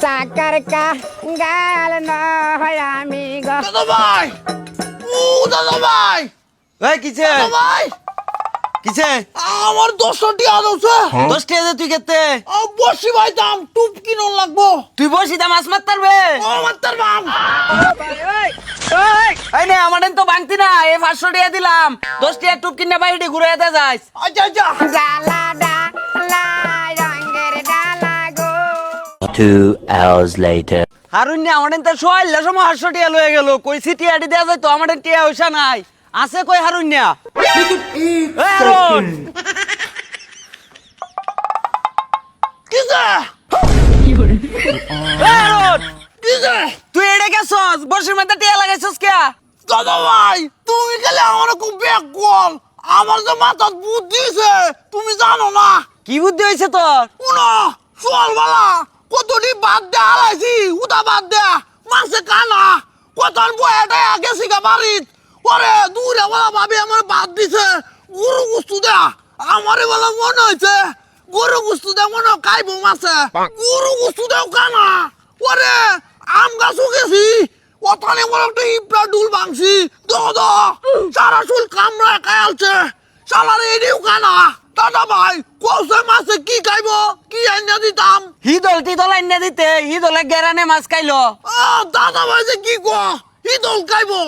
চাকার কা গাল নয় আমি গো দাদা ভাই দাদা ভাই এই কিছে দাদা ভাই কিছে আমার 10 টিয়া আছে 10 টাকা দে তুই কেতে বসি ভাই দাম টুপ কিনন লাগবো তুই বসি দা মাছ মারতে পারবে ও মাত্তার বাম এই নে আমাদের তো ভাঙতি না এই 500 টাকা দিলাম 10 টাকা টুপ কিনে বাইরে ঘুরে যেতে যাস আচ্ছা আচ্ছা জালা ডালা রঙের ডালা গো 2 hours later. হারুন না আমাদের তো সোয়াইলা সময় 500 টাকা লয়ে গেল কই সিটি আডি দেয়া যায় তো আমাদের টাকা হইছা নাই আছে কই হারুন না এই হারুন কিসে এই হারুন কিসে তুই এড়ে গেছস বর্ষের মধ্যে টাকা লাগাইছস কে দাদা ভাই তুমি গেলে আমার খুব ব্যাগ কল আমার যে মাথার বুদ্ধি দিছে তুমি জানো না কি বুদ্ধি হইছে তোর উনো চল বালা কতটি বাদ দে হারাইছি উদা বাদ দে মাসে কানা কতন বয়াটা গেছি গা বাড়িত ওরে দূরে বলা ভাবি আমার বাদ দিছে গরু গুস্তু দে আমারে বলা মনে হয়েছে গরু গুস্তু দে মনে খাইবো মাছে গরু গুস্তু দেও কানা ওরে আম গাছও গেছি ওখানে বলে একটা ইপড়া ডুল ভাঙছি দাদা সারা চুল কামড়া খায়ালছে সালারে এডিও কানা দাদা ভাই কোসে মাছে কি খাইবো কি আইনা দিতাম হিদল টিদল আইনা দিতে হিদলে গেরানে মাছ খাইলো দাদা ভাই যে কি কো হিদল খাইবো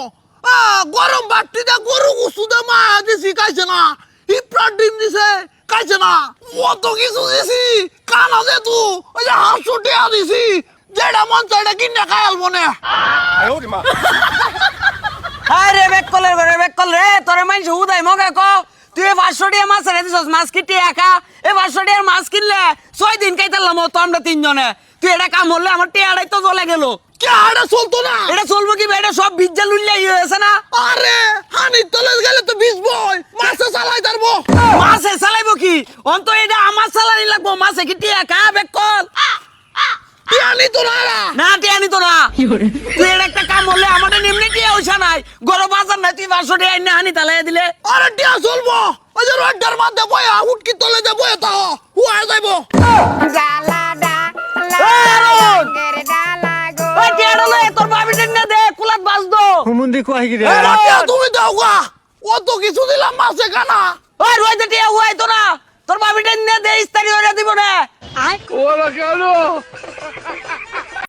গরম বাটিতে গরু গুসু দে মা দিছি খাইছে না ইপড়া ডিম দিছে খাইছে না কত কিছু দিছি কানা দে তু ওই যে হাঁসু টিয়া দিছি যেটা মন চাইটা কিনে খায়াল মনে আরে বেক কল রে তোরে মাইন হুদাই মগা ক তুই 500 টাকা মাছ রে দিছস মাছ কি টাকা এই 500 টাকার মাছ কিনলে 6 দিন খাইতালাম তো আমরা তিনজনে তুই এটা কাম হলে আমার টিয়াড়াই তো জ্বলে গেল কে আড়া চলতো না এটা চলবো কি এটা সব ভিজা লুল্লাই হয়েছে না আরে হানির তলে গেলে তো বিজবই মাছে চালাই তারবো মাছে চালাইবো কি অন্ত এটা আমার চালানি লাগবো মাছে কি টাকা বেক কল টিয়ানি তো না না টিয়ানি তো না তুই এটা একটা কাম হলে আমাদের নিম্নে টিয়া হইছা নাই গরম বাজার নাই তুই 500 টাকা এনে হানি তালাই দিলে আরে টিয়া চলবো ওই যে রোডটার মধ্যে বয়া উটকি তলে যে বয়া তা হুয়া যাইবো জালা ডালা রঙের ডালা গো ওই টিয়াড়া লয়ে তোর বাবি টেনে দে কুলাত বাজ দো হুমুন্দি কয় কি রে টিয়া তুমি দাও গা অত কিছু দিলাম মাছে কানা ওই রইতে টিয়া হুয়াই তো না তোর বাবি টেনে দে ইস্তারি হইরা দিব না ওরা কেন